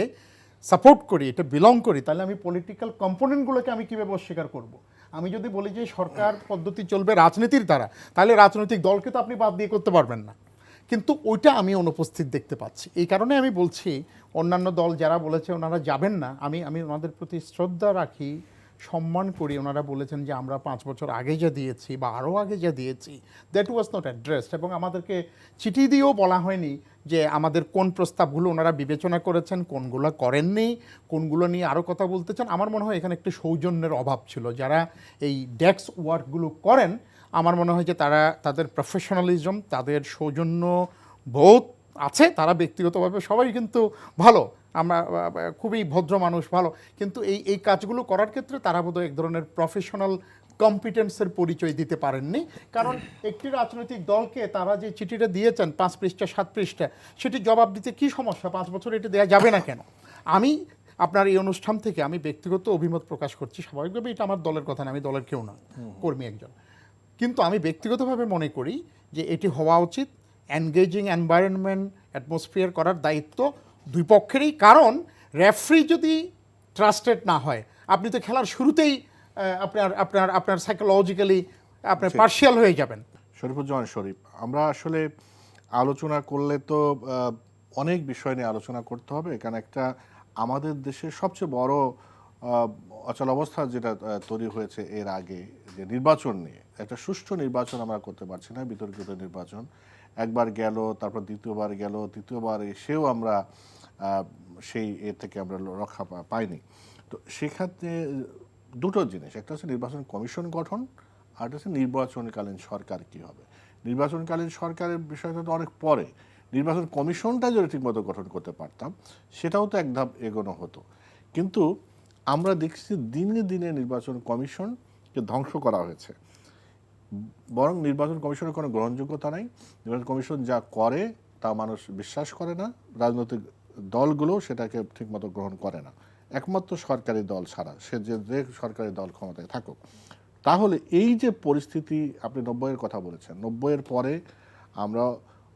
C: সাপোর্ট করি, এটা বিলং করি, তাহলে আমি পলিটিক্যাল কম্পোনেন্টগুলোকে আমি কীভাবে অস্বীকার করব? আমি যদি বলি যে সরকার পদ্ধতি চলবে রাজনীতির দ্বারা, তাহলে রাজনৈতিক দলকে তো আপনি বাদ দিয়ে করতে পারবেন না। কিন্তু ওইটা আমি অনুপস্থিত দেখতে পাচ্ছি। এই কারণে আমি বলছি, অন্যান্য দল যারা বলেছে ওনারা যাবেন না, আমি ওনাদের প্রতি শ্রদ্ধা রাখি, সম্মান করি। ওনারা বলেছেন যে আমরা 5 বছর আগে যা দিয়েছি বা আরও আগে যা দিয়েছি, দ্যাট ওয়াজ নট অ্যাড্রেসড। এবং আমাদেরকে চিঠি দিয়েও বলা হয়নি যে আমাদের কোন প্রস্তাবগুলো ওনারা বিবেচনা করেছেন, কোনগুলো করেননি, কোনগুলো নিয়ে আরও কথা বলতে চান। আমার মনে হয় এখানে একটু সৌজন্যের অভাব ছিল। যারা এই ডেস্ক ওয়ার্কগুলো করেন, আমার মনে হয় যে তাদের প্রফেশনালিজম, তাদের সৌজন্য বোধ আছে। তারা ব্যক্তিগতভাবে সবাই কিন্তু ভালো, আমরা খুবই ভদ্র মানুষ, ভালো। কিন্তু এই কাজগুলো করার ক্ষেত্রে তারা বোধহয় এক ধরনের প্রফেশনাল কম্পিটেন্সের পরিচয় দিতে পারেননি। কারণ একটি রাজনৈতিক দলকে তারা যে চিঠিটা দিয়েছেন 5 পৃষ্ঠা 7 পৃষ্ঠা, সেটি জবাব দিতে কি সমস্যা? 5 বছর এটা দেওয়া যাবে না কেন? আমি আপনার এই অনুষ্ঠান থেকে আমি ব্যক্তিগত অভিমত প্রকাশ করছি। স্বাভাবিকভাবে এটা আমার দলের কথা না, আমি দলের কেউ না, কর্মী একজন। কিন্তু আমি ব্যক্তিগতভাবে মনে করি যে এটি হওয়া উচিত। এনগেজিং এনভায়রনমেন্ট, অ্যাটমসফিয়ার করার দায়িত্ব দুই পক্ষেরই। কারণ রেফারি যদি ট্রাস্টেড না হয়, আপনি তো খেলার শুরুতেই আপনার সাইকোলজিক্যালি আপনার পার্শিয়াল হয়ে যাবেন।
A: শরীফুজ্জামান শরীফ, আমরা আসলে আলোচনা করলে তো অনেক বিষয় নিয়ে আলোচনা করতে হবে। এখানে একটা আমাদের দেশের সবচেয়ে বড় অচলাবস্থা যেটা তৈরি হয়েছে এর আগে, যে নির্বাচন নিয়ে একটা সুষ্ঠু নির্বাচন আমরা করতে পারছি না, বিতর্কিত নির্বাচন। একবার গেল, তারপর দ্বিতীয়বার গেল, তৃতীয়বার এসেও আমরা সেই এ থেকে আমরা রক্ষা পাইনি। তো সেক্ষেত্রে দুটো জিনিস, একটা হচ্ছে নির্বাচন কমিশন গঠন, আর একটা হচ্ছে নির্বাচনকালীন সরকার কি হবে। নির্বাচনকালীন সরকারের বিষয়টা তো অনেক পরে, নির্বাচন কমিশনটা যদি ঠিকমতো গঠন করতে পারতাম সেটাও তো এক ধাপ এগোনো হতো। কিন্তু আমরা দেখছি দিনে দিনে নির্বাচন কমিশনকে ধ্বংস করা হয়েছে, বরং নির্বাচন কমিশনের কোনো গ্রহণযোগ্যতা নাই। নির্বাচন কমিশন যা করে তা মানুষ বিশ্বাস করে না, রাজনৈতিক দলগুলো সেটাকে ঠিকমতো গ্রহণ করে না, একমাত্র সরকারি দল ছাড়া, সে যে সরকারি দল ক্ষমতায় থাকুক। তাহলে এই যে পরিস্থিতি, আপনি 90-এর কথা বলেছেন, 90-এর পরে আমরা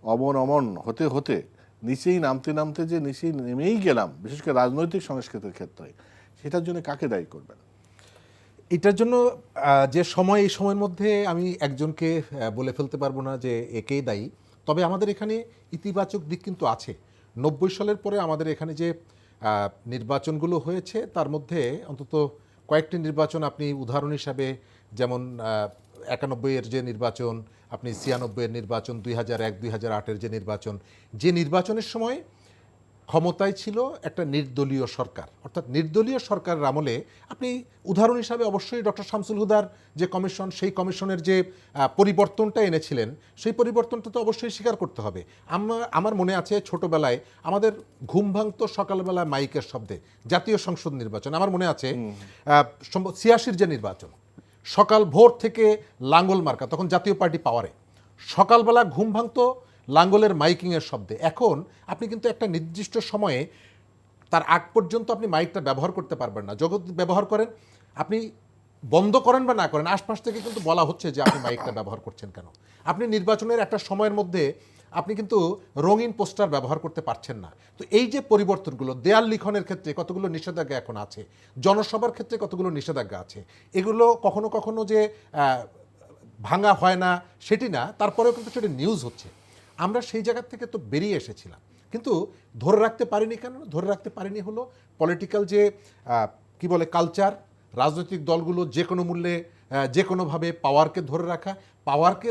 A: অবনমন হতে হতে নিচেই নামতে নামতে যে নিচেই নেমেই গেলাম, বিশেষ করে রাজনৈতিক সংস্কৃতির ক্ষেত্রে, সেটার জন্য কাকে দায়ী করবেন?
B: এটার জন্য যে সময়, এই সময়ের মধ্যে আমি একজনকে বলে ফেলতে পারবো না যে একেই দায়ী। তবে আমাদের এখানে ইতিবাচক দিক কিন্তু আছে। 90 সালের পরে আমাদের এখানে যে নির্বাচনগুলো হয়েছে তার মধ্যে অন্তত কয়েকটি নির্বাচন আপনি উদাহরণ হিসাবে, যেমন 91-এর যে নির্বাচন, আপনি 96-এর নির্বাচন, 2001, 2008-এর যে নির্বাচনের সময় ক্ষমতায় ছিল একটা নির্দলীয় সরকার, অর্থাৎ নির্দলীয় সরকারের আমলে আপনি উদাহরণ হিসাবে অবশ্যই ডক্টর শামসুল হুদার যে কমিশন, সেই কমিশনের যে পরিবর্তনটা এনেছিলেন, সেই পরিবর্তনটা তো অবশ্যই স্বীকার করতে হবে। আমার মনে আছে ছোটবেলায় আমাদের ঘুম ভাঙতো সকালবেলা মাইকের শব্দে, জাতীয় সংসদ নির্বাচন আমার মনে আছে 86-র যে নির্বাচন, সকাল ভোর থেকে লাঙ্গল মার্কা, তখন জাতীয় পার্টি পাওয়ারে, সকালবেলা ঘুম ভাঙতো লাঙ্গলের মাইকিংয়ের শব্দে। এখন আপনি কিন্তু একটা নির্দিষ্ট সময়ে, তার আগ পর্যন্ত আপনি মাইকটা ব্যবহার করতে পারবেন না। জগৎ ব্যবহার করেন, আপনি বন্ধ করেন বা না করেন, আশপাশ থেকে কিন্তু বলা হচ্ছে যে আপনি মাইকটা ব্যবহার করছেন কেন। আপনি নির্বাচনের একটা সময়ের মধ্যে আপনি কিন্তু রঙিন পোস্টার ব্যবহার করতে পারছেন না। তো এই যে পরিবর্তনগুলো, দেয়াল লিখনের ক্ষেত্রে কতগুলো নিষেধাজ্ঞা এখন আছে, জনসভার ক্ষেত্রে কতগুলো নিষেধাজ্ঞা আছে, এগুলো কখনো কখনো যে ভাঙা হয় না সেটি না, তারপরেও কিন্তু সেটা নিউজ হচ্ছে। আমরা সেই জায়গা থেকে তো বেরিয়ে এসেছিলাম, কিন্তু ধরে রাখতে পারিনি কেন? ধরে রাখতে পারিনি হলো পলিটিক্যাল যে কি বলে কালচার, রাজনৈতিক দলগুলো যে কোনো মূল্যে যে কোনোভাবে পাওয়ারকে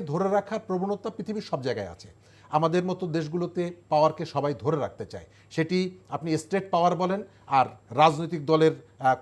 B: ধরে রাখার প্রবণতা পৃথিবীর সব জায়গায় আছে। আমাদের মতো দেশগুলোতে পাওয়ারকে সবাই ধরে রাখতে চায়, সেটি আপনি স্টেট পাওয়ার বলেন আর রাজনৈতিক দলের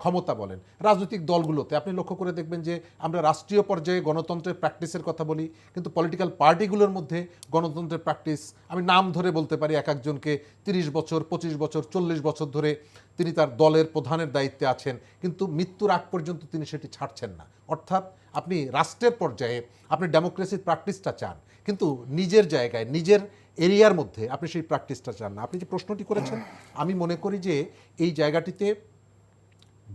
B: ক্ষমতা বলেন। রাজনৈতিক দলগুলোতে আপনি লক্ষ্য করে দেখবেন যে আমরা রাষ্ট্রীয় পর্যায়ে গণতন্ত্রের প্র্যাকটিসের কথা বলি, কিন্তু পলিটিক্যাল পার্টিগুলোর মধ্যে গণতন্ত্রের প্র্যাকটিস, আমি নাম ধরে বলতে পারি, এক একজনকে 30 বছর, 25 বছর, 40 বছর ধরে তিনি তার দলের প্রধানের দায়িত্বে আছেন, কিন্তু মৃত্যুর আগ পর্যন্ত তিনি সেটি ছাড়ছেন না। অর্থাৎ আপনি রাষ্ট্রের পর্যায়ে আপনি ডেমোক্রেসির প্র্যাকটিসটা চান, কিন্তু নিজের জায়গায়, নিজের এরিয়ার মধ্যে আপনি সেই প্র্যাকটিসটা চান না। আপনি যে প্রশ্নটি করেছেন, আমি মনে করি যে এই জায়গাটিতে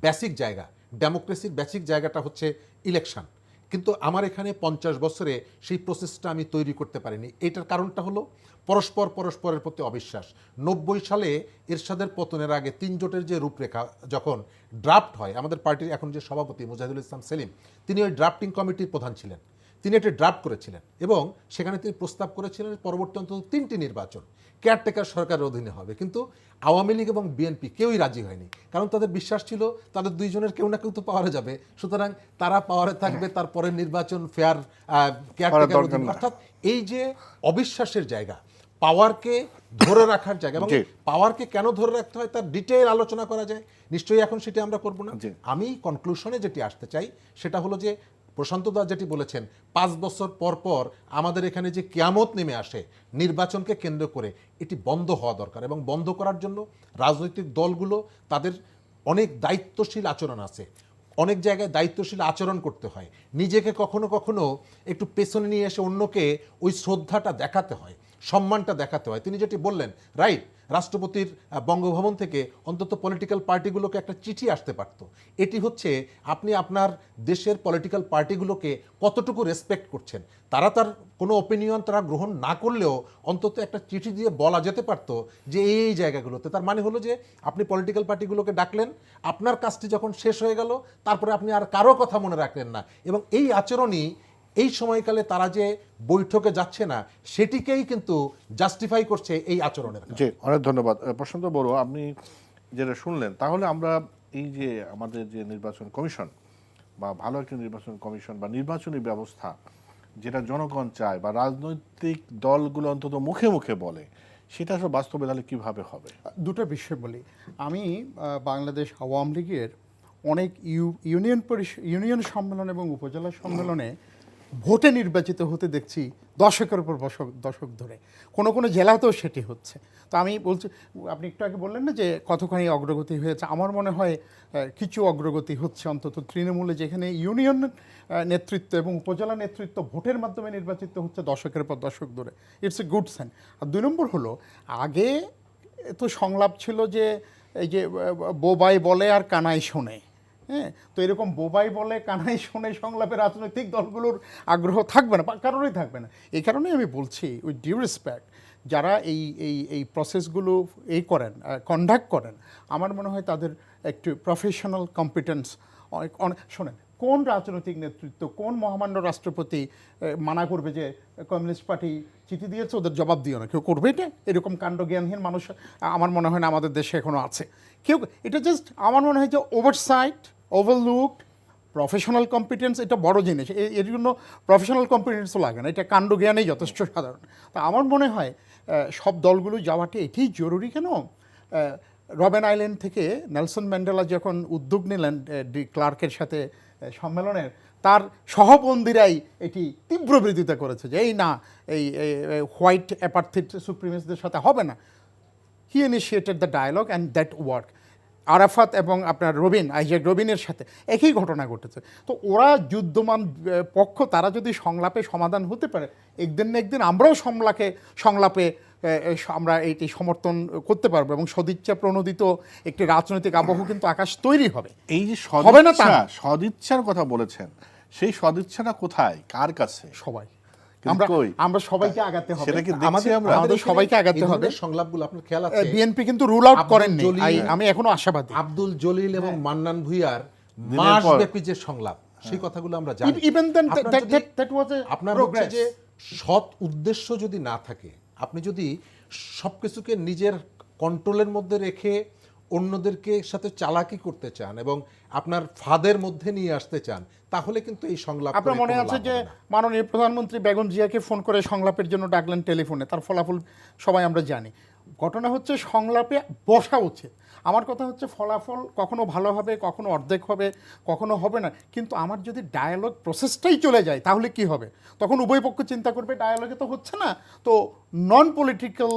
B: বেসিক জায়গা, ডেমোক্রেসির বেসিক জায়গাটা হচ্ছে ইলেকশন। কিন্তু আমার এখানে 50 বছরে সেই প্রসেসটা আমি তৈরি করতে পারিনি। এটার কারণটা হলো পরস্পরের প্রতি অবিশ্বাস। 90 সালে এরশাদের পতনের আগে 3 জোটের যে রূপরেখা যখন ড্রাফট হয়, আমাদের পার্টির এখন যে সভাপতি মুজাহিদুল ইসলাম সেলিম, তিনি ওই ড্রাফটিং কমিটির প্রধান ছিলেন। তিনি এটি ড্রাফট করেছিলেন এবং সেখানে তিনি প্রস্তাব করেছিলেন পরবর্তী অন্তত 3টি নির্বাচন কেয়ারটেকার সরকারের অধীনে হবে। কিন্তু আওয়ামী লীগ এবং বিএনপি কেউই রাজি হয়নি, কারণ তাদের বিশ্বাস ছিল তাদের দুইজনের কেউ না কেউ তো পাওয়ারে যাবে, সুতরাং তারা পাওয়ারে থাকবে, তারপরের নির্বাচন ফেয়ার কেয়ারটেকার অধীনে। অর্থাৎ এই যে অবিশ্বাসের জায়গা, পাওয়ারকে ধরে রাখার জায়গা, এবং পাওয়ারকে কেন ধরে রাখতে হয় তার ডিটেইল আলোচনা করা যায়, নিশ্চয়ই এখন সেটা আমরা করব না। আমি কনক্লুশনে যেটি আসতে চাই সেটা হলো যে প্রশান্ত দা যেটি বলেছেন, 5 বছর পর পর আমাদের এখানে যে কিয়ামত নেমে আসে নির্বাচনকে কেন্দ্র করে, এটি বন্ধ হওয়া দরকার। এবং বন্ধ করার জন্য রাজনৈতিক দলগুলো তাদের অনেক দায়িত্বশীল আচরণ আছে, অনেক জায়গায় দায়িত্বশীল আচরণ করতে হয়, নিজেকে কখনো কখনো একটু পেছনে নিয়ে এসে অন্যকে ওই শ্রদ্ধাটা দেখাতে হয়, সম্মানটা দেখাতে হয়। তিনি যেটি বললেন রাইট, রাষ্ট্রপতির বঙ্গভবন থেকে অন্তত পলিটিক্যাল পার্টিগুলোকে একটা চিঠি আসতে পারত। এটি হচ্ছে আপনি আপনার দেশের পলিটিক্যাল পার্টিগুলোকে কতটুকু রেসপেক্ট করছেন। তারা তার কোনো ওপিনিয়ন তারা গ্রহণ না করলেও অন্তত একটা চিঠি দিয়ে বলা যেতে পারতো যে এই জায়গাগুলোতে, তার মানে হলো যে আপনি পলিটিক্যাল পার্টিগুলোকে ডাকলেন, আপনার কাজটি যখন শেষ হয়ে গেল তারপরে আপনি আর কারো কথা মনে রাখলেন না। এবং এই আচরণই এই সময়কালে তারা যে বৈঠকে যাচ্ছে না সেটিকেই কিন্তু জাস্টিফাই করছে এই আচরণের।
A: জি, অনেক ধন্যবাদ প্রশান্ত বড়ুয়া, আপনি যেটা শুনলেন। তাহলে আমরা এই যে আমাদের যে নির্বাচন কমিশন বা ভালো একটা নির্বাচন কমিশন বা নির্বাচনী ব্যবস্থা, যেটা জনগণ চায় বা রাজনৈতিক দলগুলো অন্তত মুখে মুখে বলে, সেটা আসলে বাস্তবে তাহলে কীভাবে হবে?
C: দুটো বিষয় বলি। আমি বাংলাদেশ আওয়ামী লীগের অনেক ইউনিয়ন সম্মেলন এবং উপজেলা সম্মেলনে ভোটে নির্বাচিত হতে দেখছি দশকের পর দশক ধরে, কোনো কোনো জেলাতেও সেটি হচ্ছে। তো আমি বলছি, আপনি একটু আগে বললেন না যে কতখানি অগ্রগতি হয়েছে, আমার মনে হয় কিছু অগ্রগতি হচ্ছে অন্তত তৃণমূলে, যেখানে ইউনিয়ন নেতৃত্ব এবং উপজেলা নেতৃত্ব ভোটের মাধ্যমে নির্বাচিত হচ্ছে দশকের পর দশক ধরে। It's a good sign. আর দুই নম্বর হলো, আগে তো সংলাপ ছিল যে এই যে বোবাই বলে আর কানাই শোনে, হ্যাঁ, তো এরকম বোবাই বলে কানাই শোনে সংলাপে রাজনৈতিক দলগুলোর আগ্রহ থাকবে না, কারোরই থাকবে না। এই কারণেই আমি বলছি, উইথ ডিউ রেসপেক্ট, যারা এই প্রসেসগুলো কন্ডাক্ট করেন, আমার মনে হয় তাদের একটু প্রফেশনাল কম্পিটেন্স অনেক শোনেন। কোন রাজনৈতিক নেতৃত্ব, কোন মহামান্য রাষ্ট্রপতি মানা করবে যে কমিউনিস্ট পার্টি চিঠি দিয়েছে, ওদের জবাব দিও না? কেউ করবে এটা? এরকম কাণ্ডজ্ঞানহীন মানুষ আমার মনে হয় না আমাদের দেশে এখনও আছে কেউ। এটা জাস্ট আমার মনে হয় যে ওভারসাইট, ওভারলুকড, প্রফেশনাল কম্পিটেন্স এটা বড় জিনিস। এর জন্য প্রফেশনাল কম্পিটেন্সও লাগে না, এটা কাণ্ডজ্ঞানেই যথেষ্ট সাধারণ। তা আমার মনে হয় সব দলগুলো যাওয়াটা এটাই জরুরি। কেন, রবেন আইল্যান্ড থেকে নেলসন ম্যান্ডেলা যখন উদ্যোগ নিলেন ডি ক্লার্কের সাথে সম্মেলনের, তার সহবন্দীরাই এটি তীব্র বিরোধিতা করেছে যে এই না, এই হোয়াইট অ্যাপার্থিড সুপ্রিমেসিদের সাথে হবে না। He initiated the dialogue and that work. Arafat এবং আপনার আইজাক রবিনের সাথে একই ঘটনা ঘটেছে। তো ওরা যুদ্ধমান পক্ষ, তারা যদি সংলাপে সমাধান হতে পারে, একদিন না একদিন আমরাও সংলাপে আমরা এইটি সমর্থন করতে পারবো এবং সদিচ্ছা প্রণোদিত একটি রাজনৈতিক আবহ কিন্তু আকাশ তৈরি হবে।
A: এই যে
C: হবে না তা
A: সদিচ্ছার কথা বলেছেন, সেই সদিচ্ছাটা কোথায়, কার কাছে?
C: সবাই
A: কই?
C: আমরা সবাইকে আগাতে হবে,
A: সেটা কি দেখছি আমরা?
C: আমাদের সবাইকে আগাতে হবে।
B: সংলাপগুলো আপনার খেয়াল আছে,
C: বিএনপি কিন্তু রুল আউট করেননি, আমি এখনো আশাবাদী।
B: আব্দুল জলিল এবং মান্নান ভূঁইয়ার মাসব্যাপী যে সংলাপ, সেই কথাগুলো আমরা জানি।
C: Even then, that was a
B: আপনার হচ্ছে
C: progress.
B: যে সৎ উদ্দেশ্য যদি না থাকে, আপনি যদি সবকিছুকে নিজের কন্ট্রোলের মধ্যে রেখে অন্যদেরকে সাথে চালাকি করতে চান এবং আপনার ফাঁদের মধ্যে নিয়ে আসতে চান, তাহলে কিন্তু এই সংলাপ
C: আপনার মনে আছে যে মাননীয় প্রধানমন্ত্রী বেগম জিয়াকে ফোন করে সংলাপের জন্য ডাকলেন টেলিফোনে, তার ফলাফল সবাই আমরা জানি। ঘটনা হচ্ছে সংলাপে বসা উচিত। আমার কথা হচ্ছে ফলাফল কখনো ভালো হবে, কখনো অর্ধেক হবে, কখনো হবে না, কিন্তু আমার যদি ডায়ালগ প্রসেসটাই চলে যায় তাহলে কি হবে? তখন উভয় পক্ষ চিন্তা করবে ডায়ালগে তো হচ্ছে না, তো নন পলিটিক্যাল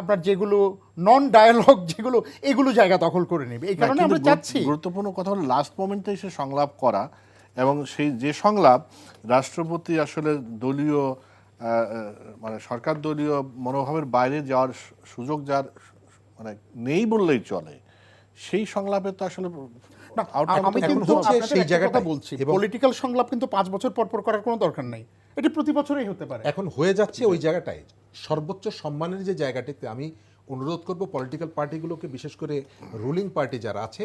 C: আপনার যেগুলো নন ডায়ালগ যেগুলো, এগুলো জায়গা দখল করে নেবে। এই কারণে আমরা চাচ্ছি,
A: গুরুত্বপূর্ণ কথা হলো লাস্ট মোমেন্টে এসে সংলাপ করা, এবং সেই যে সংলাপ রাষ্ট্রপতি আসলে দলীয় মানে সরকার দলীয় মনোভাবের বাইরে যাওয়ার সুযোগ যার মানে নেই বললেই চলে, সেই সংলাপে তো আসলে
C: আমি কিন্তু সেই জায়গাটা বলছি, পলিটিক্যাল সংলাপ কিন্তু 5 বছর পর পর করার কোনো দরকার নাই, এটি প্রতি বছরই হতে পারে।
B: এখন হয়ে যাচ্ছে ওই জায়গাটায় সর্বোচ্চ সম্মানের যে জায়গাটিতে আমি অনুরোধ করব পলিটিক্যাল পার্টিগুলোকে, বিশেষ করে রুলিং পার্টি যারা আছে,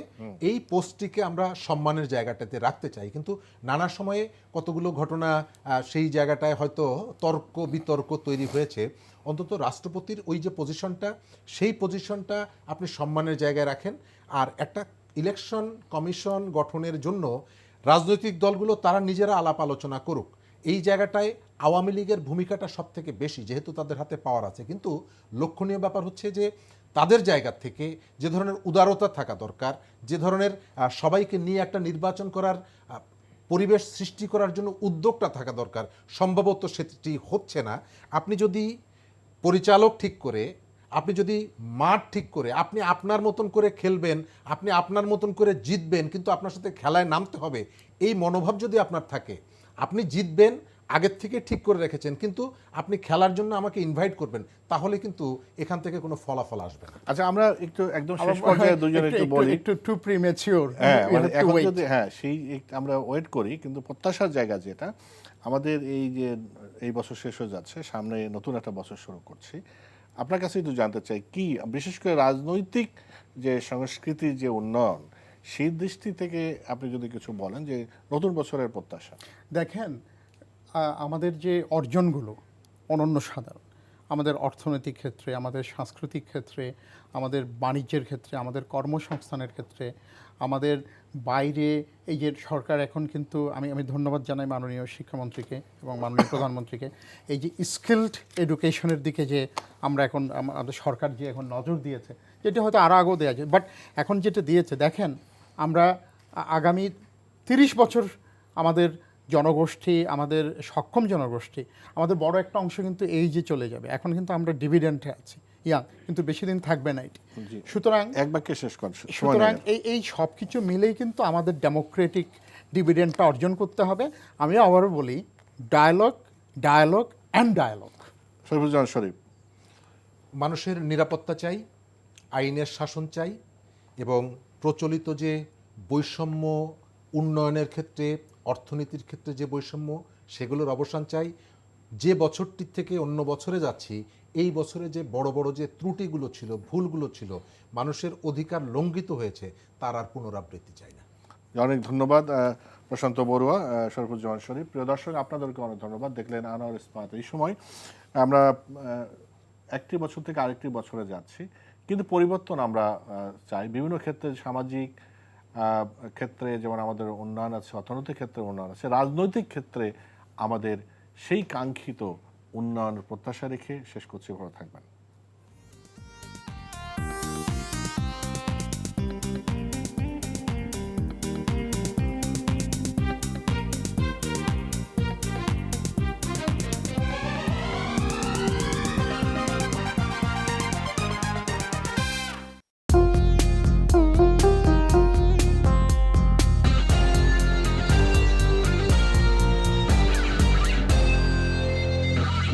B: এই পোস্টটিকে আমরা সম্মানের জায়গাটাতে রাখতে চাই। কিন্তু নানা সময়ে কতগুলো ঘটনা সেই জায়গাটায় হয়তো তর্ক বিতর্ক তৈরি হয়েছে। অন্তত রাষ্ট্রপতির ওই যে পজিশনটা, সেই পজিশনটা আপনি সম্মানের জায়গায় রাখেন। আর একটা ইলেকশন কমিশন গঠনের জন্য রাজনৈতিক দলগুলো তারা নিজেরা আলাপ আলোচনা করুক। এই জায়গাটায় আওয়ামী লীগের ভূমিকাটা সব থেকে বেশি, যেহেতু তাদের হাতে পাওয়ার আছে। কিন্তু লক্ষণীয় ব্যাপার হচ্ছে যে তাদের জায়গা থেকে যে ধরনের উদারতা থাকা দরকার, যে ধরনের সবাইকে নিয়ে একটা নির্বাচন করার পরিবেশ সৃষ্টি করার জন্য উদ্যোগটা থাকা দরকার, সম্ভবত সেটি হচ্ছে না। আপনি যদি পরিচালক ঠিক করে, আপনি যদি মাঠ ঠিক করে, আপনি আপনার মতন করে খেলবেন, আপনি আপনার মতন করে জিতবেন, কিন্তু আপনার সাথে খেলায় নামতে হবে, এই মনোভাব যদি আপনার থাকে, আপনি জিতবেন আগের থেকে ঠিক করে রেখেছেন, কিন্তু আপনি খেলার জন্য আমাকে ইনভাইট করবেন, তাহলে কিন্তু এখান থেকে কোনো ফলাফল আসবে না।
A: আচ্ছা, আমরা একটু একদম শেষ পর্যায়ে দুজনে একটু বলি,
C: একটু টু প্রিমেচিওর,
A: মানে এখন যদি সেই আমরা ওয়েট করি, কিন্তু প্রত্যাশার জায়গা যেটা আমাদের, এই যে এই বছর শেষ হয়ে যাচ্ছে, সামনে নতুন একটা বছর শুরু করছি, আপনার কাছে একটু জানতে চাই কি বিশেষ করে রাজনৈতিক যে সংস্কৃতির যে উন্নয়ন, সেই দৃষ্টি থেকে আপনি যদি কিছু বলেন যে নতুন বছরের প্রত্যাশা।
C: দেখেন, আমাদের যে অর্জনগুলো অনন্য সাধারণ, আমাদের অর্থনৈতিক ক্ষেত্রে, আমাদের সাংস্কৃতিক ক্ষেত্রে, আমাদের বাণিজ্যের ক্ষেত্রে, আমাদের কর্মসংস্থানের ক্ষেত্রে, আমাদের বাইরে এই যে সরকার এখন কিন্তু আমি ধন্যবাদ জানাই মাননীয় শিক্ষামন্ত্রীকে এবং মাননীয় প্রধানমন্ত্রীকে, এই যে স্কিলড এডুকেশনের দিকে যে আমরা এখন আমাদের সরকার যে এখন নজর দিয়েছে, যেটা হয়তো আরও আগেও দেওয়া যায়, বাট এখন যেটা দিয়েছে দেখেন, আমরা আগামী 30 বছর আমাদের জনগোষ্ঠী, আমাদের সক্ষম জনগোষ্ঠী, আমাদের বড় একটা অংশ কিন্তু এই যে চলে যাবে। এখন কিন্তু আমরা ডিভিডেন্টে আছি, কিন্তু বেশি দিন থাকবে না এটি। সুতরাং
A: এক বাক্যে শেষ কর,
C: সুতরাং এই সব কিছু মিলেই কিন্তু আমাদের ডেমোক্রেটিক ডিভিডেন্টটা অর্জন করতে হবে। আমি আবারও বলি, dialogue, dialogue and dialogue.
A: Sharifuzzaman Sharif.
B: মানুষের নিরাপত্তা চাই, আইনের শাসন চাই, এবং প্রচলিত যে বৈষম্য, উন্নয়নের ক্ষেত্রে, অর্থনীতির ক্ষেত্রে যে বৈষম্য, সেগুলোর অবসান চাই। যে বছরটির থেকে অন্য বছরে যাচ্ছি, এই বছরে যে বড় বড় যে ত্রুটিগুলো ছিল, ভুলগুলো ছিল, মানুষের অধিকার লঙ্ঘিত হয়েছে, তার আর পুনরাবৃত্তি চাই না।
A: অনেক ধন্যবাদ প্রশান্ত বড়ুয়া, শরীফুজ্জামান শরীফ। প্রিয় দর্শক, আপনাদেরকে অনেক ধন্যবাদ। দেখলেন আনোয়ার ইস্পাত। এই সময় আমরা একটি বছর থেকে আরেকটি বছরে যাচ্ছি, কিন্তু পরিবর্তন আমরা চাই বিভিন্ন ক্ষেত্রে। সামাজিক ক্ষেত্রে যেমন আমাদের উন্নয়ন আছে, অর্থনৈতিক ক্ষেত্রে উন্নয়ন আছে, রাজনৈতিক ক্ষেত্রে আমাদের সেই কাঙ্ক্ষিত উন্নয়নের প্রত্যাশা রেখে শেষ করছি। ভালো থাকবেন।